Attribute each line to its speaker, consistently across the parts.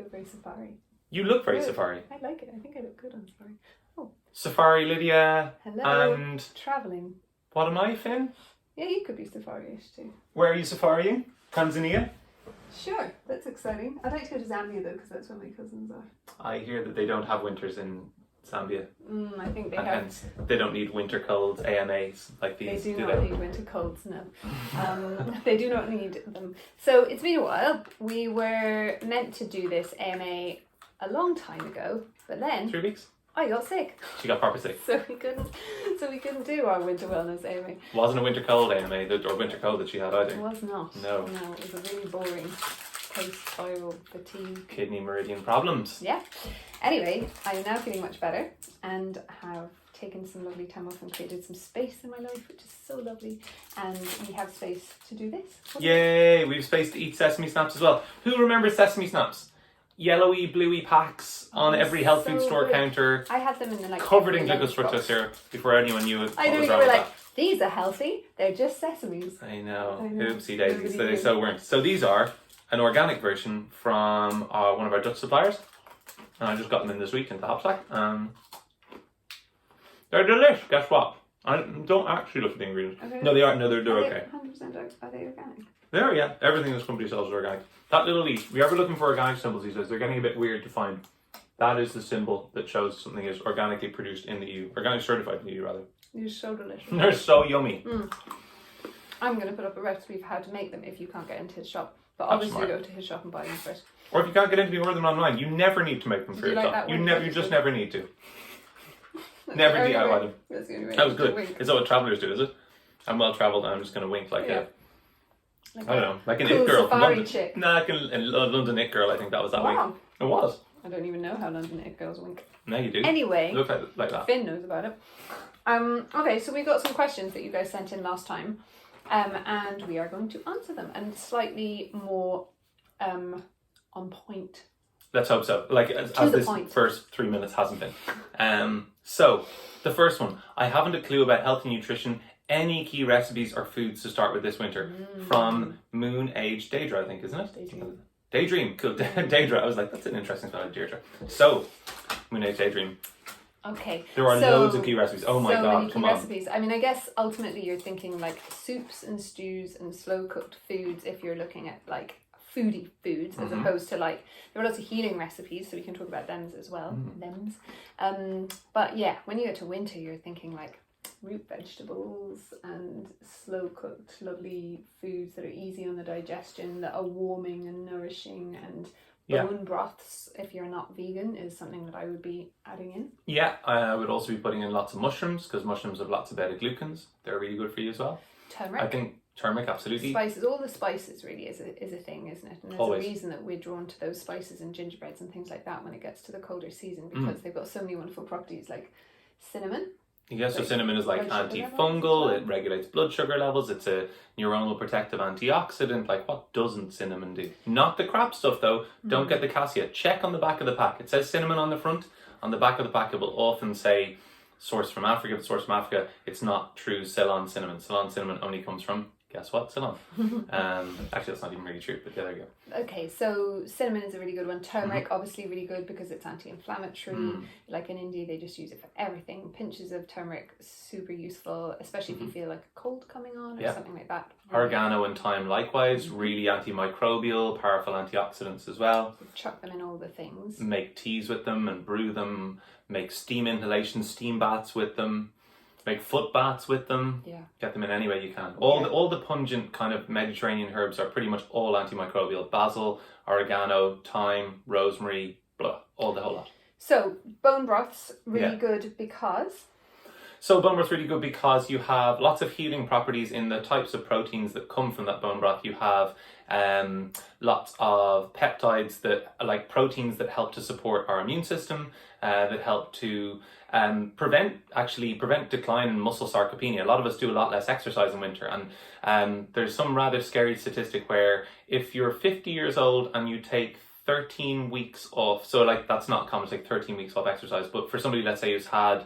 Speaker 1: look very safari.
Speaker 2: You look very
Speaker 1: Good.
Speaker 2: safari.
Speaker 1: I like it. I think I look good on safari. Oh.
Speaker 2: Safari, Lydia.
Speaker 1: Hello.
Speaker 2: And
Speaker 1: travelling.
Speaker 2: what am I, Finn?
Speaker 1: Yeah, you could be safari-ish too.
Speaker 2: Where are you safarying? Tanzania?
Speaker 1: Sure, that's exciting. I'd like to go to Zambia though, because that's where my cousins are.
Speaker 2: I hear that they don't have winters in Zambia.
Speaker 1: I think they
Speaker 2: And
Speaker 1: have.
Speaker 2: hence, they don't need winter colds, AMAs like these.
Speaker 1: They do not need winter colds, no. They do not need them. So it's been a while. We were meant to do this AMA a long time ago, but then
Speaker 2: 3 weeks?
Speaker 1: I got sick.
Speaker 2: She got proper sick.
Speaker 1: So we couldn't do our winter wellness AMA.
Speaker 2: Wasn't a winter cold AMA or winter cold that she had either.
Speaker 1: It was not.
Speaker 2: No.
Speaker 1: No, it was a really boring post-viral fatigue.
Speaker 2: Kidney meridian problems.
Speaker 1: Yeah. Anyway, I am now feeling much better and have taken some lovely time off and created some space in my life, which is so lovely. And we have space to do this.
Speaker 2: Yay! We've space to eat sesame snaps as well. Who remembers sesame snaps? Yellowy, bluey packs on every health food store
Speaker 1: good.
Speaker 2: counter.
Speaker 1: I had them in the
Speaker 2: covered in glucose fructose syrup before anyone knew it.
Speaker 1: I know, you were like, these are healthy. They're just sesames.
Speaker 2: I know.
Speaker 1: know.
Speaker 2: Oopsie daisies. They so weren't. So these are an organic version from one of our Dutch suppliers. And I just got them in this week into Hopstack. They're delish. Guess what? I don't actually look at the ingredients.
Speaker 1: Okay.
Speaker 2: No, they are. No, they're okay.
Speaker 1: 100% are they organic?
Speaker 2: They are, yeah. Everything this company sells is organic. That little leaf, if you're ever looking for organic symbols these days, they're getting a bit weird to find. That is the symbol that shows something is organically produced in the EU. Organic certified in the EU, rather.
Speaker 1: They're so delicious.
Speaker 2: They're so yummy.
Speaker 1: I'm going to put up a recipe for how to make them if you can't get into his shop. But
Speaker 2: That's
Speaker 1: obviously
Speaker 2: smart.
Speaker 1: go to his shop and buy them first.
Speaker 2: Or if you can't get into the order them online, you never need to make them for
Speaker 1: Did you like
Speaker 2: yourself.
Speaker 1: that one?
Speaker 2: You just never need to. Never DIY them.
Speaker 1: That's the only way
Speaker 2: That was
Speaker 1: to
Speaker 2: good.
Speaker 1: wink.
Speaker 2: Is that what travellers do, is it? I'm well travelled and I'm just going to wink like
Speaker 1: Yeah.
Speaker 2: I don't know, like an
Speaker 1: cool
Speaker 2: it girl from
Speaker 1: safari
Speaker 2: London.
Speaker 1: chick.
Speaker 2: Nah, like a London it girl, I think that was that
Speaker 1: Wow.
Speaker 2: wink. It was.
Speaker 1: I don't even know how London it girls wink.
Speaker 2: Now you do.
Speaker 1: Anyway,
Speaker 2: Look like that.
Speaker 1: Finn knows about it. Okay, so we got some questions that you guys sent in last time, and we are going to answer them, and slightly more on point.
Speaker 2: Let's hope so. Like as
Speaker 1: the
Speaker 2: this
Speaker 1: point.
Speaker 2: first 3 minutes hasn't been. So the first one, I haven't a clue about health and nutrition. Any key recipes or foods to start with this winter? From Moon Age Daedra, I think, isn't it?
Speaker 1: Daydream.
Speaker 2: Daydream, cool. Daedra. I was like, that's an interesting spelling, Deirdre. So, Moon Age Daydream.
Speaker 1: Okay.
Speaker 2: There are
Speaker 1: so,
Speaker 2: loads of key recipes. Oh my
Speaker 1: so
Speaker 2: god,
Speaker 1: many
Speaker 2: come
Speaker 1: key
Speaker 2: on.
Speaker 1: recipes. I mean, I guess ultimately you're thinking like soups and stews and slow cooked foods if you're looking at like foodie foods as opposed to like there are lots of healing recipes, so we can talk about them as well. But yeah, when you get to winter, you're thinking like root vegetables and slow cooked lovely foods that are easy on the digestion, that are warming and nourishing, and bone broths, if you're not vegan, is something that I would be adding in.
Speaker 2: Yeah, I would also be putting in lots of mushrooms because mushrooms have lots of beta-glucans. They're really good for you as well.
Speaker 1: Turmeric.
Speaker 2: I think turmeric, absolutely.
Speaker 1: Spices, all the spices really is a thing, isn't it? And there's
Speaker 2: Always.
Speaker 1: a reason that we're drawn to those spices and gingerbreads and things like that when it gets to the colder season, because they've got so many wonderful properties, like cinnamon.
Speaker 2: Yeah, so
Speaker 1: Like
Speaker 2: cinnamon is like
Speaker 1: blood sugar
Speaker 2: antifungal,
Speaker 1: levels as well.
Speaker 2: it regulates blood sugar levels, it's a neuronal protective antioxidant. Like, what doesn't cinnamon do? Not the crap stuff though, don't get the cassia. Check on the back of the pack. It says cinnamon on the front, on the back of the pack it will often say source from Africa. If it's sourced from Africa, it's not true Ceylon cinnamon. Ceylon cinnamon only comes from, guess what, Ceylon. Actually that's not even really true, but yeah, there you go.
Speaker 1: Okay, so cinnamon is a really good one. Turmeric, obviously really good because it's anti-inflammatory. Like in India, they just use it for everything. Pinches of turmeric, super useful, especially if you feel like a cold coming on or something like that.
Speaker 2: Oregano and thyme likewise, really antimicrobial, powerful antioxidants as well.
Speaker 1: Chuck them in all the things.
Speaker 2: Make teas with them and brew them, make steam inhalation, steam baths with them, make foot baths with them.
Speaker 1: Yeah.
Speaker 2: Get them in any way you can. All the pungent kind of Mediterranean herbs are pretty much all antimicrobial. Basil, oregano, thyme, rosemary, blah, all the whole lot.
Speaker 1: So bone broths, really good because...
Speaker 2: So bone broth's really good because you have lots of healing properties in the types of proteins that come from that bone broth. You have lots of peptides that are like proteins that help to support our immune system, that help to prevent decline in muscle sarcopenia. A lot of us do a lot less exercise in winter, and there's some rather scary statistic where if you're 50 years old and you take 13 weeks off, so like that's not common to take 13 weeks off exercise, but for somebody, let's say, who's had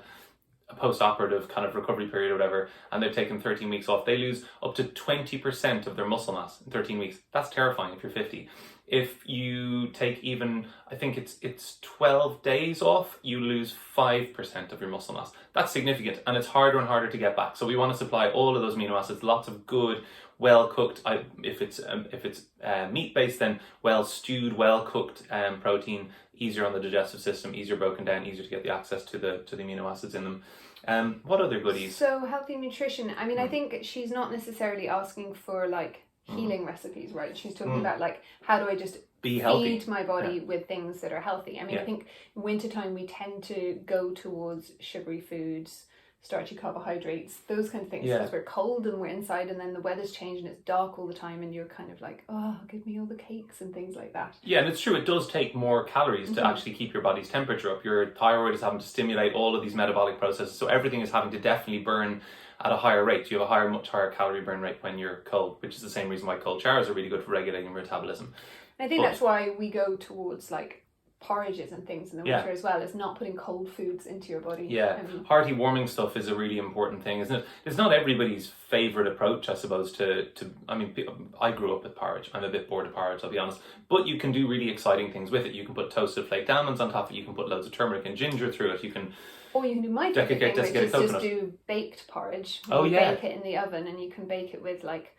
Speaker 2: a post-operative kind of recovery period or whatever, and they've taken 13 weeks off, they lose up to 20% of their muscle mass in 13 weeks. That's terrifying if you're 50. if you take even, I think it's 12 days off, you lose 5% of your muscle mass. That's significant, and it's harder and harder to get back. So we want to supply all of those amino acids, lots of good, well cooked. If it's meat based, then well stewed, well cooked protein, easier on the digestive system, easier broken down, easier to get the access to the amino acids in them. What other goodies?
Speaker 1: So healthy nutrition. I mean, I think she's not necessarily asking for like healing recipes, right? She's talking about like, how do I just
Speaker 2: be healthy,
Speaker 1: feed my body with things that are healthy? I mean, I think in wintertime we tend to go towards sugary foods, starchy carbohydrates, those kind of things, because we're cold and we're inside, and then the weather's changed and it's dark all the time, and you're kind of like, oh, give me all the cakes and things like that. Yeah,
Speaker 2: and it's true, it does take more calories to actually keep your body's temperature up. Your thyroid is having to stimulate all of these metabolic processes, so everything is having to definitely burn at a higher rate. You have a much higher calorie burn rate when you're cold, which is the same reason why cold showers are really good for regulating your metabolism.
Speaker 1: I think that's why we go towards like porridges and things in the winter as well, is not putting cold foods into your body.
Speaker 2: Hearty warming stuff is a really important thing, isn't it? It's not everybody's favourite approach, I suppose, to I mean, I grew up with porridge. I'm a bit bored of porridge, I'll be honest, but you can do really exciting things with it. You can put toasted flaked almonds on top of it, you can put loads of turmeric and ginger through it, you can...
Speaker 1: Or you can do my favourite thing, which is just do baked porridge. You bake it in the oven, and you can bake it with like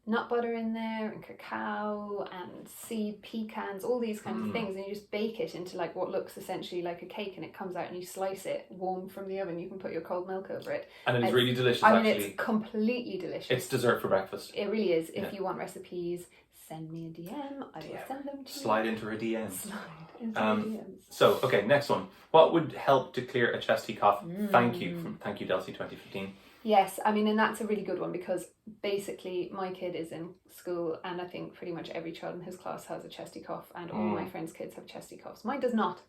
Speaker 1: nut butter in there and cacao and seed pecans, all these kinds of things, and you just bake it into like what looks essentially like a cake, and it comes out and you slice it warm from the oven. You can put your cold milk over it,
Speaker 2: and it's really delicious.
Speaker 1: I mean, it's completely delicious.
Speaker 2: It's dessert for breakfast.
Speaker 1: It really is. If you want recipes, send me a DM. I will send them to you.
Speaker 2: Slide into her DM.
Speaker 1: Slide into her DMs.
Speaker 2: So, okay, next one. What would help to clear a chesty cough? Thank you, Delcy 2015.
Speaker 1: Yes, I mean, and that's a really good one, because basically my kid is in school, and I think pretty much every child in his class has a chesty cough, and all my friends' kids have chesty coughs. Mine does not.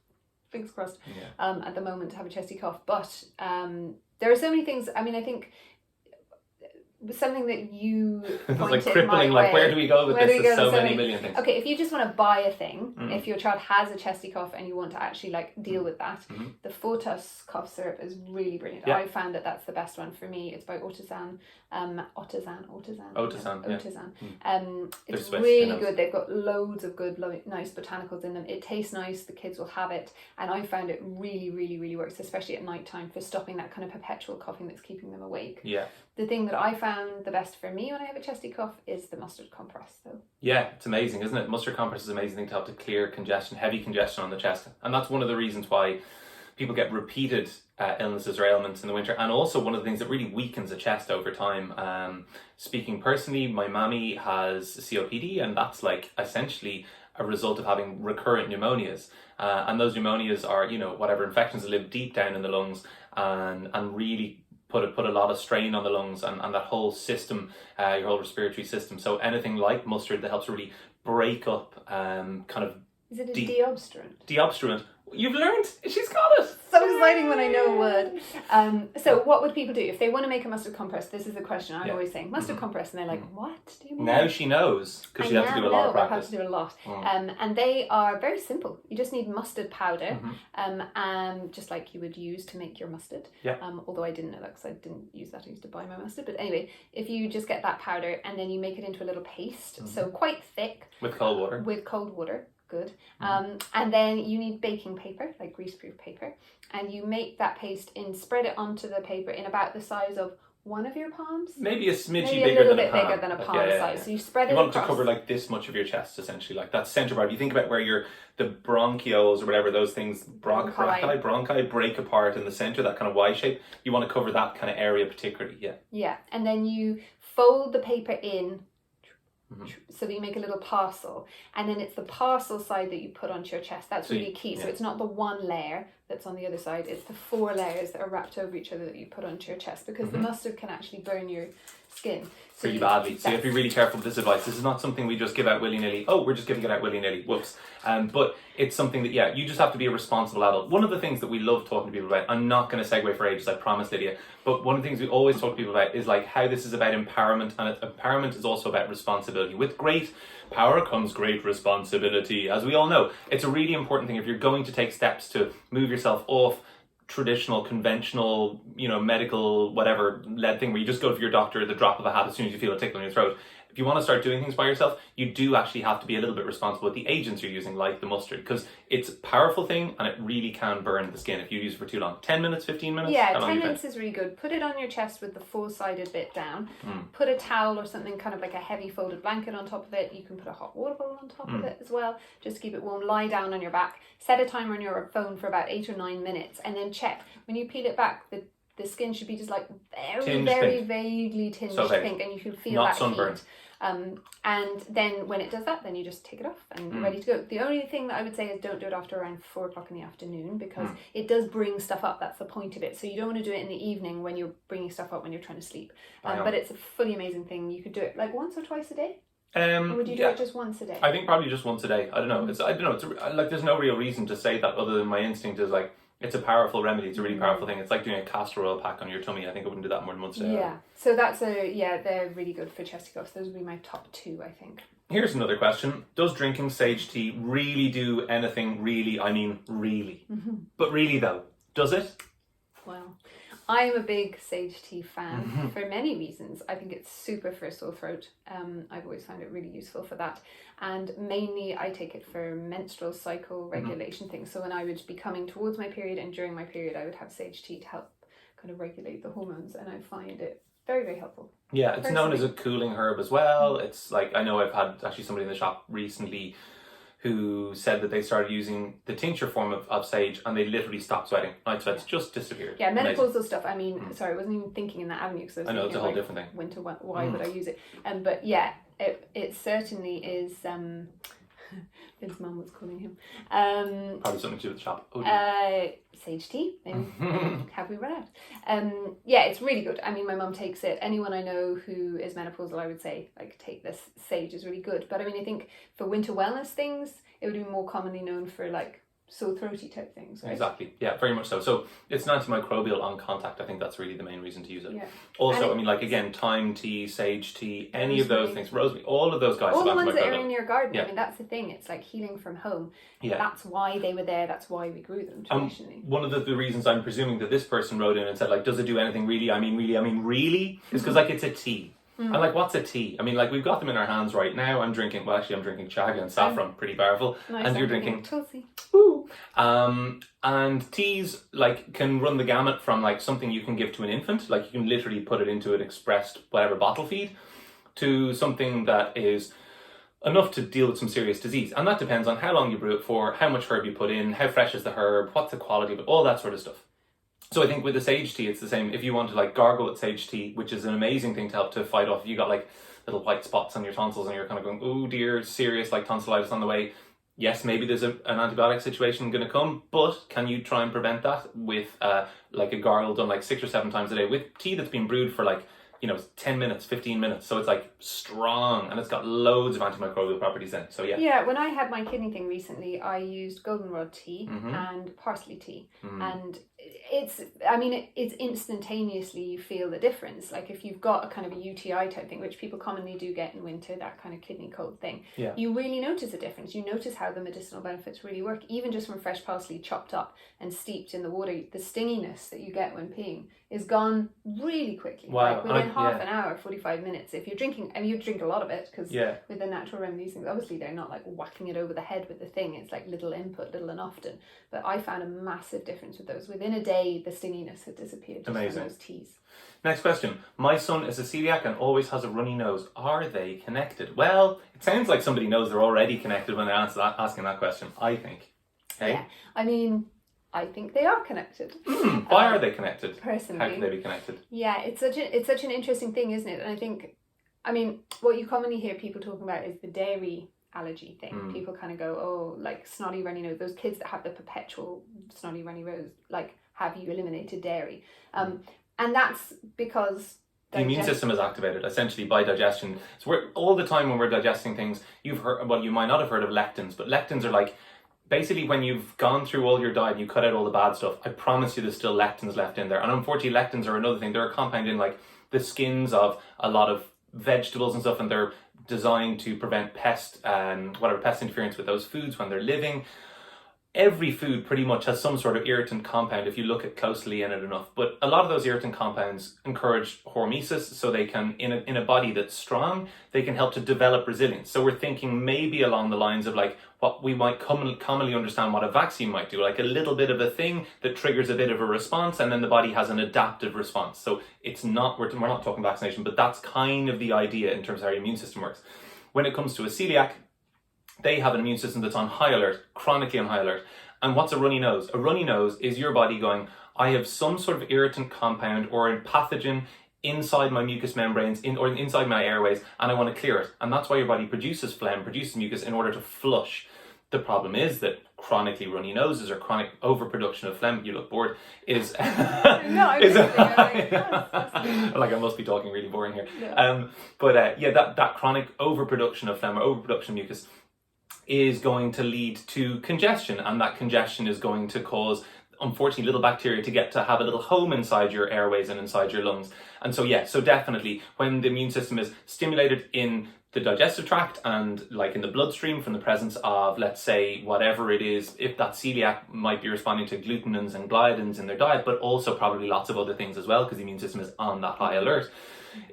Speaker 1: Fingers crossed. At the moment to have a chesty cough, but there are so many things. I mean, I think something that you
Speaker 2: it's like crippling, like where do we go with this? There's so many million things.
Speaker 1: Okay, if you just want to buy a thing, if your child has a chesty cough and you want to actually like deal with that, the Fortus cough syrup is really brilliant. I found that that's the best one for me. It's by Otazan. It's really good. They've got loads of good, nice botanicals in them. It tastes nice. The kids will have it, and I found it really, really, really works, especially at night time, for stopping that kind of perpetual coughing that's keeping them awake. The thing that I found the best for me when I have a chesty cough is the mustard compress, though. Yeah,
Speaker 2: it's amazing, isn't it? Mustard compress is an amazing thing to help to clear congestion, heavy congestion on the chest, and that's one of the reasons why people get repeated illnesses or ailments in the winter, and also one of the things that really weakens a chest over time. Speaking personally, my mammy has COPD, and that's like essentially a result of having recurrent pneumonias, and those pneumonias are, you know, whatever infections that live deep down in the lungs and really put a lot of strain on the lungs and that whole system, your whole respiratory system. So anything like mustard that helps really break up kind of...
Speaker 1: Is it a deobstruent?
Speaker 2: Deobstruent. You've learned. She's got it.
Speaker 1: So exciting when I know a word. So what would people do if they want to make a mustard compress? This is the question I'm always saying. Mustard compress, and they're like, what do you mean?
Speaker 2: Now she knows, because she had to do a lot of practice.
Speaker 1: I have to do a lot. And they are very simple. You just need mustard powder, just like you would use to make your mustard. Although I didn't know that, because I didn't use that. I used to buy my mustard. But anyway, if you just get that powder and then you make it into a little paste, so quite thick.
Speaker 2: With cold water.
Speaker 1: With cold water. Good. And then you need baking paper, like greaseproof paper, and you make that paste spread it onto the paper in about the size of one of your palms.
Speaker 2: Maybe a smidgy
Speaker 1: maybe
Speaker 2: bigger
Speaker 1: than a palm. Bigger than a palm size. So you spread it across.
Speaker 2: You want it to cover like this much of your chest, essentially, like that centre part. You think about where the bronchioles or whatever, those things, bronchi break apart in the centre, that kind of Y shape. You want to cover that kind of area particularly,
Speaker 1: Yeah, and then you fold the paper in, so that you make a little parcel, and then it's the parcel side that you put onto your chest. That's really key. So it's not the one layer that's on the other side, it's the 4 layers that are wrapped over each other that you put onto your chest, because the mustard can actually burn your skin
Speaker 2: pretty badly. So you have to be really careful with this advice. This is not something we just give out willy-nilly. Oh, we're just giving it out willy-nilly. Whoops. But it's something that, you just have to be a responsible adult. One of the things that we love talking to people about, I'm not going to segue for ages, I promise, Lydia, but one of the things we always talk to people about is like how this is about empowerment, and empowerment is also about responsibility. With great power comes great responsibility, as we all know. It's a really important thing if you're going to take steps to move yourself off traditional, conventional, medical, whatever led thing where you just go to your doctor at the drop of a hat as soon as you feel a tickle in your throat. if you want to start doing things by yourself, you do actually have to be a little bit responsible with the agents you're using, like the mustard, because it's a powerful thing and it really can burn the skin if you use it for too long. 10 minutes, 15 minutes?
Speaker 1: Yeah, 10 minutes is really good. Put it on your chest with the four-sided bit down. Put a towel or something, kind of like a heavy folded blanket on top of it. You can put a hot water bowl on top of it as well, just to keep it warm. Lie down on your back. Set a timer on your phone for about 8 or 9 minutes, and then check. When you peel it back, the skin should be just like very vaguely tinged pink, and you can feel that sunburn. Heat. And then when it does that, then you just take it off and you're ready to go. The only thing that I would say is don't do it after around 4 o'clock in the afternoon, because it does bring stuff up. That's the point of it. So you don't want to do it in the evening when you're bringing stuff up when you're trying to sleep. But it's a fully amazing thing. You could do it like once or twice a day. Or would you do it just once a day?
Speaker 2: I think probably just once a day. I don't know. It's like there's no real reason to say that other than my instinct is like, it's a powerful remedy. It's a really powerful thing. It's like doing a castor oil pack on your tummy. I think I wouldn't do that more than once a day.
Speaker 1: Yeah. So they're really good for chesty coughs. Those would be my top 2, I think.
Speaker 2: Here's another question. Does drinking sage tea really do anything really? I mean, really. But really though, does it?
Speaker 1: Well, I'm a big sage tea fan for many reasons. I think it's super for sore throat. I've always found it really useful for that. And mainly I take it for menstrual cycle regulation things. So when I would be coming towards my period and during my period, I would have sage tea to help kind of regulate the hormones. And I find it very, very helpful.
Speaker 2: Yeah, it's known as a cooling herb as well. It's like, I know I've had actually somebody in the shop recently who said that they started using the tincture form of sage and they literally stopped sweating. Night sweats just disappeared.
Speaker 1: Yeah, menopausal stuff. I mean, sorry, I wasn't even thinking in that avenue because
Speaker 2: I know it's a whole different thing.
Speaker 1: Winter, why would I use it? But yeah, it certainly is. His mum was calling him.
Speaker 2: Probably something to do with the shop.
Speaker 1: Sage tea. Maybe. Have we run out? Yeah, it's really good. I mean, my mum takes it. Anyone I know who is menopausal, I would say, like, take this. Sage is really good. But I mean, I think for winter wellness things, it would be more commonly known for like sore throaty type things, right?
Speaker 2: Exactly. Yeah, very much so. So it's an antimicrobial on contact. I think that's really the main reason to use it.
Speaker 1: Yeah.
Speaker 2: Also, I mean, like again, thyme tea, sage tea, any of those things, rosemary, all of those guys.
Speaker 1: All the ones that are in your garden.
Speaker 2: Yeah.
Speaker 1: I mean, that's the thing. It's like healing from home.
Speaker 2: Yeah.
Speaker 1: That's why they were there. That's why we grew them traditionally.
Speaker 2: One of the reasons I'm presuming that this person wrote in and said, like, does it do anything really? I mean, really? Is because like it's a tea. And like, what's a tea? I mean, like, we've got them in our hands right now. I'm drinking chaga and saffron, pretty powerful.
Speaker 1: Nice,
Speaker 2: and you're drinking
Speaker 1: Tulsi.
Speaker 2: Ooh. And teas like can run the gamut from like something you can give to an infant, like you can literally put it into an expressed whatever bottle feed, to something that is enough to deal with some serious disease. And that depends on how long you brew it for, how much herb you put in, how fresh is the herb, what's the quality of it, all that sort of stuff. So I think with the sage tea, it's the same. If you want to like gargle with sage tea, which is an amazing thing to help to fight off, if you got like little white spots on your tonsils and you're kind of going, oh dear, serious like tonsillitis on the way. Yes, maybe there's an antibiotic situation going to come, but can you try and prevent that with like a gargle done like 6 or 7 times a day with tea that's been brewed for like, 10 minutes, 15 minutes. So it's like strong and it's got loads of antimicrobial properties in it. So yeah.
Speaker 1: Yeah, when I had my kidney thing recently, I used goldenrod tea and parsley tea. And it's instantaneously you feel the difference. Like if you've got a kind of a UTI type thing, which people commonly do get in winter, that kind of kidney cold thing, you really notice a difference. You notice how the medicinal benefits really work, even just from fresh parsley chopped up and steeped in the water. The stinginess that you get when peeing is gone really quickly.
Speaker 2: Wow.
Speaker 1: Like within half an hour, 45 minutes. If you're drinking, and you drink a lot of it, because with the natural remedies things, obviously they're not like whacking it over the head with the thing. It's like little input, little and often. But I found a massive difference with those. Within a day, the stinginess had disappeared just from those teas.
Speaker 2: Next question. My son is a celiac and always has a runny nose. Are they connected? Well, it sounds like somebody knows they're already connected when they're asking that question, I think. Hey?
Speaker 1: Yeah. I mean, I think they are connected.
Speaker 2: Why are they connected?
Speaker 1: Personally.
Speaker 2: How can they be connected?
Speaker 1: Yeah, it's such an interesting thing, isn't it? And I think, what you commonly hear people talking about is the dairy allergy thing. People kind of go, oh, like snotty runny nose. Those kids that have the perpetual snotty runny nose, like, have you eliminated dairy? And that's because
Speaker 2: the immune system is activated essentially by digestion. So all the time when we're digesting things, you've heard, well, you might not have heard of lectins, but lectins are like, basically when you've gone through all your diet and you cut out all the bad stuff, I promise you there's still lectins left in there. And unfortunately lectins are another thing. They're a compound in like the skins of a lot of vegetables and stuff, and they're designed to prevent pest interference with those foods when they're living. every food pretty much has some sort of irritant compound if you look at closely in it enough. But a lot of those irritant compounds encourage hormesis, so they can, in a body that's strong, they can help to develop resilience. So we're thinking maybe along the lines of like what we might commonly understand what a vaccine might do, like a little bit of a thing that triggers a bit of a response, and then the body has an adaptive response. So it's not, we're not talking vaccination, but that's kind of the idea in terms of how your immune system works. When it comes to a celiac, they have an immune system that's on high alert, chronically on high alert. And what's a runny nose? A runny nose is your body going, I have some sort of irritant compound or a pathogen inside my mucous membranes or inside my airways, and I want to clear it. And that's why your body produces phlegm, produces mucus in order to flush. The problem is that chronically runny noses or chronic overproduction of phlegm, you look bored, is...
Speaker 1: No, I'm like,
Speaker 2: like I must be talking really boring here.
Speaker 1: Yeah.
Speaker 2: That chronic overproduction of phlegm or overproduction of mucus is going to lead to congestion, and that congestion is going to cause, unfortunately, little bacteria to get to have a little home inside your airways and inside your lungs. And so definitely when the immune system is stimulated in the digestive tract and like in the bloodstream from the presence of, let's say, whatever it is, if that celiac might be responding to glutenins and gliadins in their diet, but also probably lots of other things as well, because the immune system is on that high alert.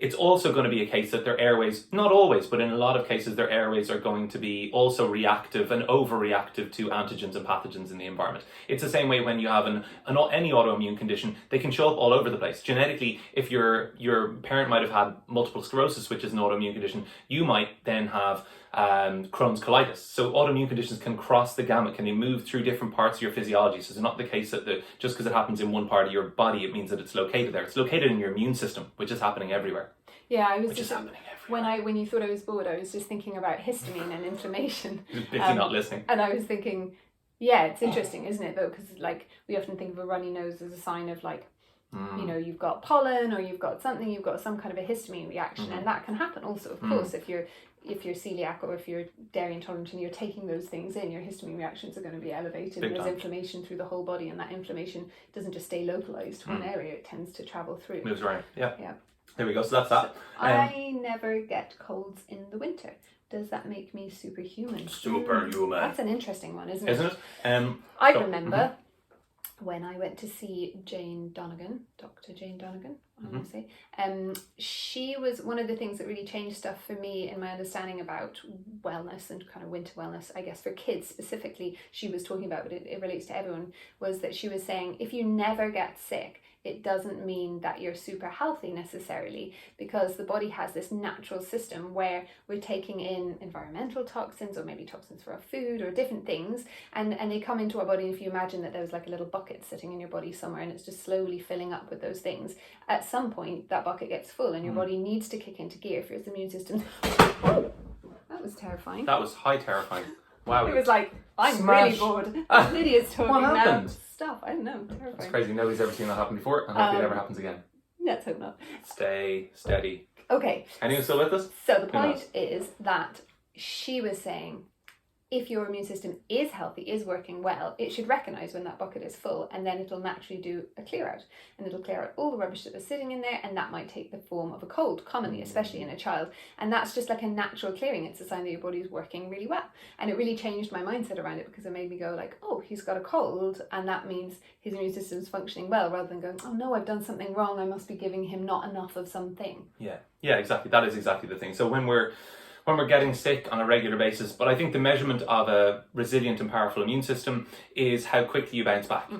Speaker 2: It's also going to be a case that their airways, not always, but in a lot of cases, their airways are going to be also reactive and overreactive to antigens and pathogens in the environment. It's the same way when you have any autoimmune condition, they can show up all over the place. Genetically, if your parent might have had multiple sclerosis, which is an autoimmune condition, you might then have Crohn's colitis. So autoimmune conditions can cross the gamut, can they move through different parts of your physiology. So it's not the case that just because it happens in one part of your body, it means that it's located there. It's located in your immune system, which is happening everywhere.
Speaker 1: Yeah, I was when you thought I was bored, I was just thinking about histamine and inflammation.
Speaker 2: You're busy not listening.
Speaker 1: And I was thinking, yeah, it's interesting, isn't it, though? Because like we often think of a runny nose as a sign of like, you know, you've got pollen or you've got some kind of a histamine reaction, and that can happen also, of course, if you're celiac or if you're dairy intolerant and you're taking those things in, your histamine reactions are going to be elevated. There's inflammation through the whole body, and that inflammation doesn't just stay localized to one area, it tends to travel through.
Speaker 2: Moves around, yeah.
Speaker 1: Yeah.
Speaker 2: There we go, so that's that.
Speaker 1: I never get colds in the winter. Does that make me superhuman?
Speaker 2: Superhuman.
Speaker 1: That's an interesting one, isn't
Speaker 2: it?
Speaker 1: I remember when I went to see Dr. Jane Donegan, I want to say, she was one of the things that really changed stuff for me in my understanding about wellness and kind of winter wellness, I guess for kids specifically, she was talking about, but it relates to everyone, was that she was saying if you never get sick, it doesn't mean that you're super healthy necessarily, because the body has this natural system where we're taking in environmental toxins or maybe toxins for our food or different things, and they come into our body. And if you imagine that there was like a little bucket sitting in your body somewhere and it's just slowly filling up with those things, at some point that bucket gets full and your body needs to kick into gear for its immune system. That was terrifying.
Speaker 2: That was high terrifying. Wow.
Speaker 1: It was like, I'm really bored. Lydia's talking
Speaker 2: what happened?
Speaker 1: now. Stuff. I don't know. Terrifying.
Speaker 2: It's crazy. Nobody's ever seen that happen before, and hopefully it never happens again.
Speaker 1: Let's hope not.
Speaker 2: Stay steady.
Speaker 1: Okay.
Speaker 2: Anyone still with us?
Speaker 1: So the point is that she was saying, if your immune system is healthy, is working well, it should recognise when that bucket is full, and then it'll naturally do a clear out, and it'll clear out all the rubbish that was sitting in there, and that might take the form of a cold, commonly, especially in a child, and that's just like a natural clearing. It's a sign that your body's working really well, and it really changed my mindset around it, because it made me go like, oh, he's got a cold, and that means his immune system's functioning well, rather than going, oh no, I've done something wrong, I must be giving him not enough of something.
Speaker 2: Yeah, exactly. That is exactly the thing. So when we're getting sick on a regular basis, but I think the measurement of a resilient and powerful immune system is how quickly you bounce back.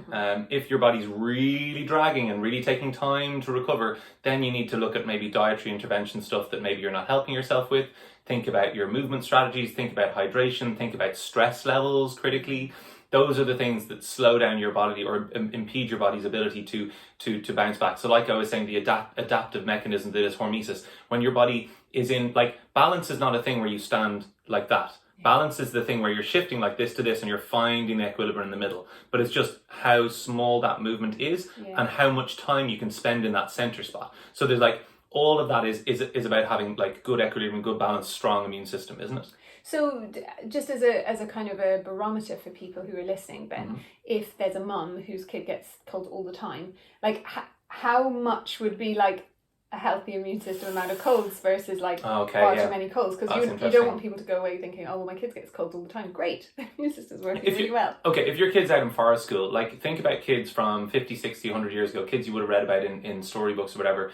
Speaker 2: If your body's really dragging and really taking time to recover, then you need to look at maybe dietary intervention stuff that maybe you're not helping yourself with. Think about your movement strategies, think about hydration, think about stress levels critically. Those are the things that slow down your body or impede your body's ability to bounce back. So like I was saying, the adaptive mechanism that is hormesis, when your body is in, like, balance is not a thing where you stand like that. Balance is the thing where you're shifting like this to this and you're finding the equilibrium in the middle. But it's just how small that movement is and how much time you can spend in that center spot. So there's like, all of that is about having like good equilibrium, good balance, strong immune system, isn't it?
Speaker 1: So just as a kind of a barometer for people who are listening, Ben, if there's a mum whose kid gets colds all the time, like how much would be like a healthy immune system amount of colds versus like
Speaker 2: Oh, okay,
Speaker 1: far
Speaker 2: yeah.
Speaker 1: too many colds, because
Speaker 2: That's
Speaker 1: you don't
Speaker 2: interesting.
Speaker 1: want people to go away thinking, oh well, my kids get colds all the time. Great, their immune system's working
Speaker 2: If
Speaker 1: really
Speaker 2: you-
Speaker 1: well.
Speaker 2: Okay, if your kid's out in forest school, like think about kids from 50, 60, 100 years ago, kids you would have read about in storybooks or whatever.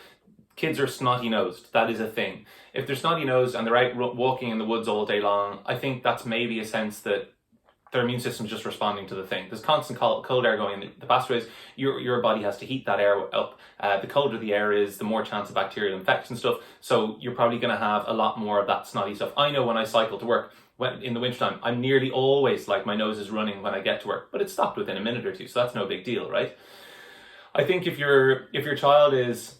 Speaker 2: Kids are snotty-nosed. That is a thing. If they're snotty-nosed and they're out walking in the woods all day long, I think that's maybe a sense that their immune system's just responding to the thing. There's constant cold air going in. The faster is your body has to heat that air up. The colder the air is, the more chance of bacterial infection stuff. So you're probably going to have a lot more of that snotty stuff. I know when I cycle to work, in the wintertime, I'm nearly always like my nose is running when I get to work, but it's stopped within a minute or two, so that's no big deal, right? I think if your child is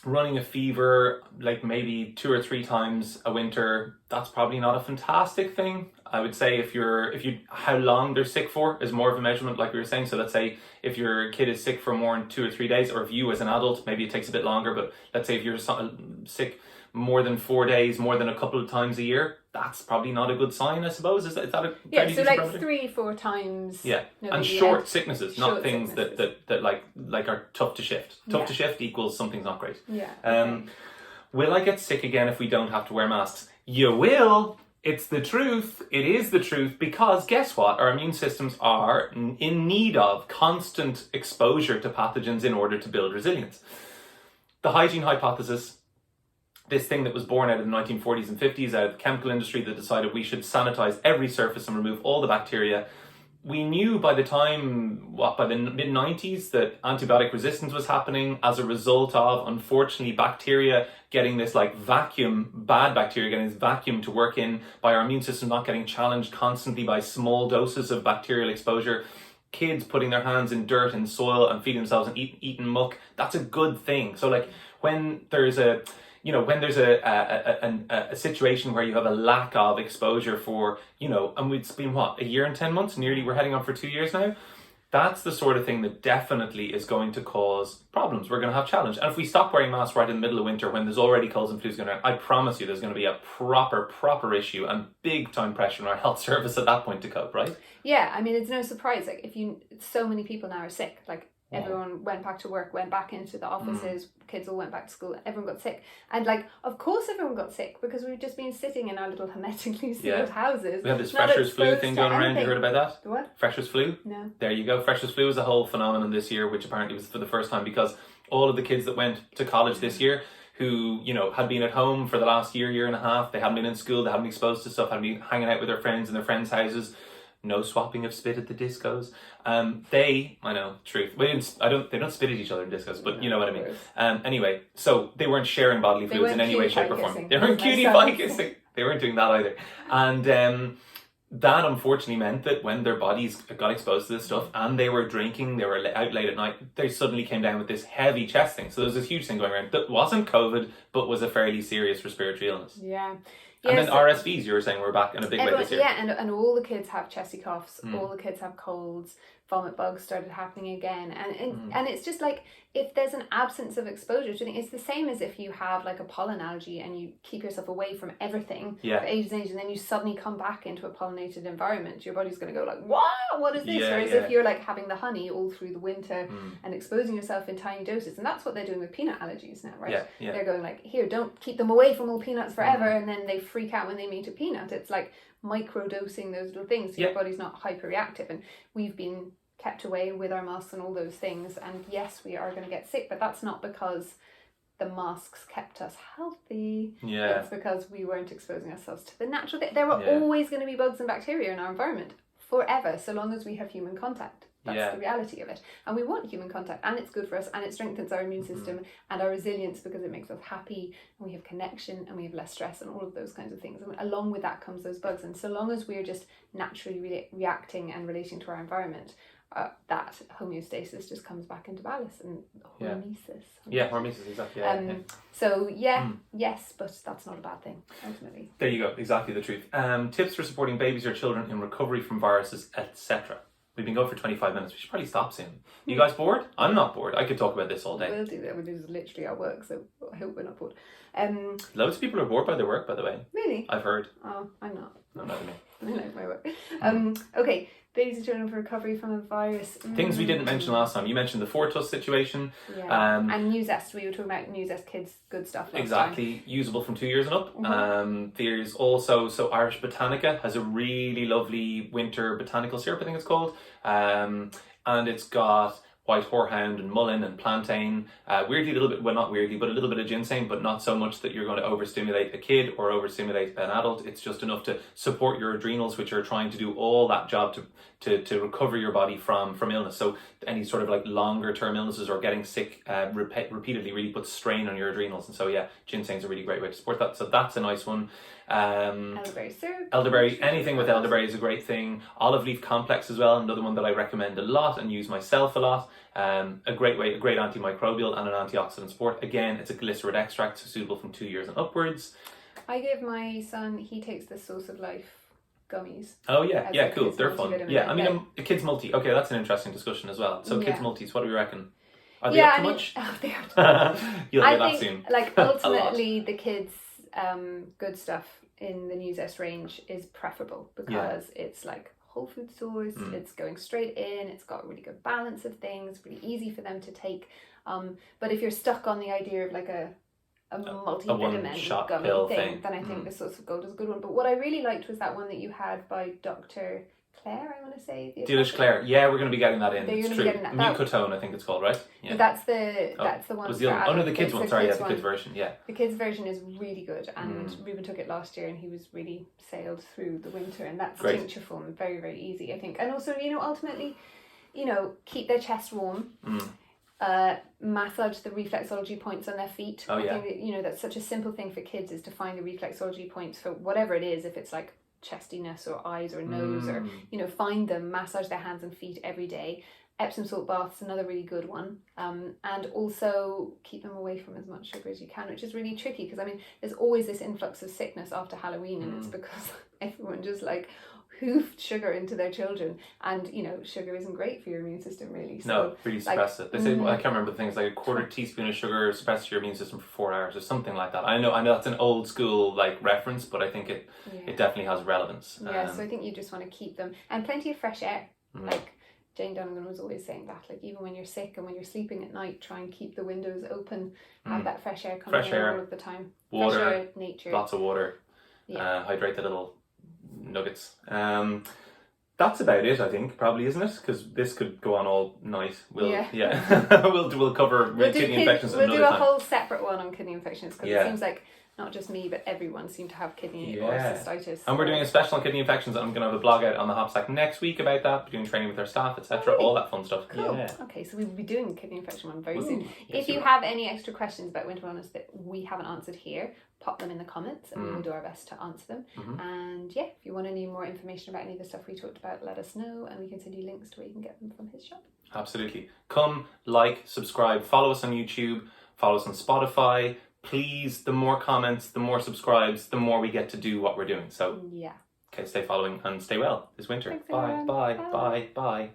Speaker 2: running a fever like maybe 2 or 3 times a winter, that's probably not a fantastic thing. I would say if you how long they're sick for is more of a measurement, like we were saying. So let's say if your kid is sick for more than 2 or 3 days, or if you as an adult, maybe it takes a bit longer, but let's say if you're sick more than 4 days, more than a couple of times a year, that's probably not a good sign, I suppose. Is that a
Speaker 1: Yeah,
Speaker 2: fairly
Speaker 1: so
Speaker 2: decent
Speaker 1: like
Speaker 2: parameter?
Speaker 1: 3-4 times.
Speaker 2: Yeah,
Speaker 1: No
Speaker 2: and
Speaker 1: big deal.
Speaker 2: short sicknesses,
Speaker 1: Short
Speaker 2: not things
Speaker 1: sicknesses.
Speaker 2: that like are tough to shift. Tough
Speaker 1: Yeah.
Speaker 2: to shift equals something's not great.
Speaker 1: Yeah.
Speaker 2: Will I get sick again if we don't have to wear masks? You will. It's the truth. It is the truth, because guess what? Our immune systems are in need of constant exposure to pathogens in order to build resilience. The hygiene hypothesis, this thing that was born out of the 1940s and 50s, out of the chemical industry, that decided we should sanitize every surface and remove all the bacteria. We knew by the mid-90s, that antibiotic resistance was happening as a result of, unfortunately, bacteria getting this like vacuum, bad bacteria getting this vacuum to work in, by our immune system not getting challenged constantly by small doses of bacterial exposure. Kids putting their hands in dirt and soil and feeding themselves and eating muck, that's a good thing. So like when there's a situation where you have a lack of exposure for, and it's been what, 1 year and 10 months, nearly, we're heading on for 2 years now. That's the sort of thing that definitely is going to cause problems. We're going to have challenge. And if we stop wearing masks right in the middle of winter when there's already colds and flus going around, I promise you there's going to be a proper issue and big time pressure on our health service at that point to cope, right?
Speaker 1: Yeah, I mean, it's no surprise. Like, so many people now are sick. Like, everyone went back to work, went back into the offices, kids all went back to school, everyone got sick. And like, of course everyone got sick, because we've just been sitting in our little hermetically sealed houses.
Speaker 2: We have this
Speaker 1: not
Speaker 2: freshers flu
Speaker 1: exposed
Speaker 2: thing
Speaker 1: to
Speaker 2: going around. You
Speaker 1: anything.
Speaker 2: heard about that?
Speaker 1: The what?
Speaker 2: Freshers flu?
Speaker 1: No.
Speaker 2: There you go. Freshers flu is a whole phenomenon this year, which apparently was for the first time because all of the kids that went to college this year who, had been at home for the last year and a half, they hadn't been in school, they hadn't been exposed to stuff, hadn't been hanging out with their friends in their friends' houses, no swapping of spit at the discos. I know, truth. They don't spit at each other in discos, but you know what I mean. Anyway, so they weren't sharing bodily fluids in any way, shape, or form. They weren't cutie pie kissing. They weren't doing that either. And that unfortunately meant that when their bodies got exposed to this stuff and they were drinking, they were out late at night, they suddenly came down with this heavy chest thing. So there was this huge thing going around that wasn't COVID, but was a fairly serious respiratory illness.
Speaker 1: Yeah.
Speaker 2: And then RSVs, you were saying, were back in a big way this year.
Speaker 1: Yeah, and all the kids have chesty coughs, all the kids have colds, vomit bugs started happening again. And it's just like, if there's an absence of exposure to things, it's the same as if you have like a pollen allergy and you keep yourself away from everything for ages and ages, and then you suddenly come back into a pollinated environment, your body's going to go like, wow, what is this? Whereas if you're like having the honey all through the winter and exposing yourself in tiny doses, and that's what they're doing with peanut allergies now, right?
Speaker 2: Yeah.
Speaker 1: They're going like, here, don't keep them away from all peanuts forever, and then they freak out when they meet a peanut. It's like micro-dosing those little things so your body's not hyper-reactive. And we've been kept away with our masks and all those things, and yes, we are going to get sick, but that's not because the masks kept us healthy. It's because we weren't exposing ourselves to the natural thing. There are always going to be bugs and bacteria in our environment forever, so long as we have human contact. That's the reality of it. And we want human contact, and it's good for us, and it strengthens our immune system and our resilience, because it makes us happy, and we have connection, and we have less stress, and all of those kinds of things. And along with that comes those bugs. And so long as we're just naturally reacting and relating to our environment, that homeostasis just comes back into balance, and hormesis.
Speaker 2: Hormesis, exactly.
Speaker 1: So yes, but that's not a bad thing, ultimately.
Speaker 2: There you go, exactly the truth. Tips for supporting babies or children in recovery from viruses, etc. We've been going for 25 minutes. We should probably stop soon. You guys bored? I'm not bored. I could talk about this all day.
Speaker 1: We'll do that. This is literally our work, so I hope we're not bored.
Speaker 2: Loads of people are bored by their work, by the way.
Speaker 1: Really?
Speaker 2: I've heard.
Speaker 1: Oh, I'm not.
Speaker 2: No, not me.
Speaker 1: I like my work. Okay, babies and children for recovery from a virus.
Speaker 2: Things we didn't mention last time. You mentioned the Fortus situation.
Speaker 1: Yeah. And New Zest. We were talking about New Zest kids, good stuff last
Speaker 2: Exactly.
Speaker 1: time.
Speaker 2: Usable from 2 years and up. There's also, Irish Botanica has a really lovely winter botanical syrup, I think it's called. And it's got white horehound and mullein and plantain. Weirdly, a little bit, well, not weirdly, but a little bit of ginseng, but not so much that you're going to overstimulate a kid or overstimulate an adult. It's just enough to support your adrenals, which are trying to do all that job to recover your body from illness. So any sort of like longer term illnesses or getting sick repeatedly really puts strain on your adrenals. And so yeah, ginseng's a really great way to support that. So that's a nice one.
Speaker 1: Elderberry syrup.
Speaker 2: Elderberry, anything with elderberry is a great thing. Olive leaf complex as well, another one that I recommend a lot and use myself a lot. A great antimicrobial and an antioxidant support. Again, it's a glycerol extract, so suitable from 2 years and upwards.
Speaker 1: I give my son, he takes the Source of Life gummies.
Speaker 2: Oh yeah, yeah, cool. They're fun. Yeah, I mean,
Speaker 1: like,
Speaker 2: a kids multi. Okay, that's an interesting discussion as well. So kids multis, what do we reckon? Are they
Speaker 1: yeah,
Speaker 2: up to much?
Speaker 1: Oh, they are too much.
Speaker 2: You'll hear that soon.
Speaker 1: Like ultimately, the kids' good stuff in the New Zest range is preferable because it's like whole food source. It's going straight in. It's got a really good balance of things. Really easy for them to take. But if you're stuck on the idea of like a multivitamin gummy thing, then I think the Source of Gold is a good one. But what I really liked was that one that you had by Dr. Claire, I want to say.
Speaker 2: Delish Claire. Yeah, we're going to be getting that in.
Speaker 1: It's true.
Speaker 2: Mucotone, I think it's called, right? Yeah.
Speaker 1: But that's the one.
Speaker 2: Was the other? Oh no, the kids one. Sorry, the kids version. Yeah.
Speaker 1: The kids version is really good, and Ruben took it last year, and he was really sailed through the winter, and that's tincture form, very very easy, I think. And also, ultimately, keep their chest warm. Massage the reflexology points on their feet. I think that, that's such a simple thing for kids, is to find the reflexology points for whatever it is. If it's like chestiness or eyes or nose or find them, massage their hands and feet every day. Epsom salt baths, another really good one, and also keep them away from as much sugar as you can, which is really tricky because I mean there's always this influx of sickness after Halloween, and it's because everyone just like hoofed sugar into their children, and sugar isn't great for your immune system really. So,
Speaker 2: no, really suppress it. They say I can't remember the things, like a quarter teaspoon of sugar suppresses your immune system for 4 hours or something like that. I know that's an old school like reference, but I think it definitely has relevance.
Speaker 1: Yeah, so I think you just want to keep them, and plenty of fresh air. Like Jane Donegan was always saying that, like even when you're sick and when you're sleeping at night, try and keep the windows open, have that fresh air coming in all of the time.
Speaker 2: Water,
Speaker 1: fresh air, nature,
Speaker 2: lots of water. Hydrate the little nuggets. That's about it, I think, probably, isn't it? Because this could go on all night. We'll cover kidney infections another time.
Speaker 1: We'll do a whole separate one on kidney infections, because it seems like not just me, but everyone seemed to have kidney or cystitis.
Speaker 2: And we're doing a special on kidney infections. I'm going to have a blog out on the Hopsack next week about that. We're doing training with our staff, etc. All that fun stuff.
Speaker 1: Cool. Yeah. Okay, so we'll be doing the kidney infection one very soon. If you have any extra questions about winter wellness that we haven't answered here, pop them in the comments and we'll do our best to answer them. And if you want any more information about any of the stuff we talked about, let us know and we can send you links to where you can get them from his shop. Absolutely. Come, like, subscribe, follow us on YouTube, follow us on Spotify. Please, the more comments, the more subscribes, the more we get to do what we're doing. So, okay, stay following and stay well this winter. Thanks, bye, bye, bye, bye.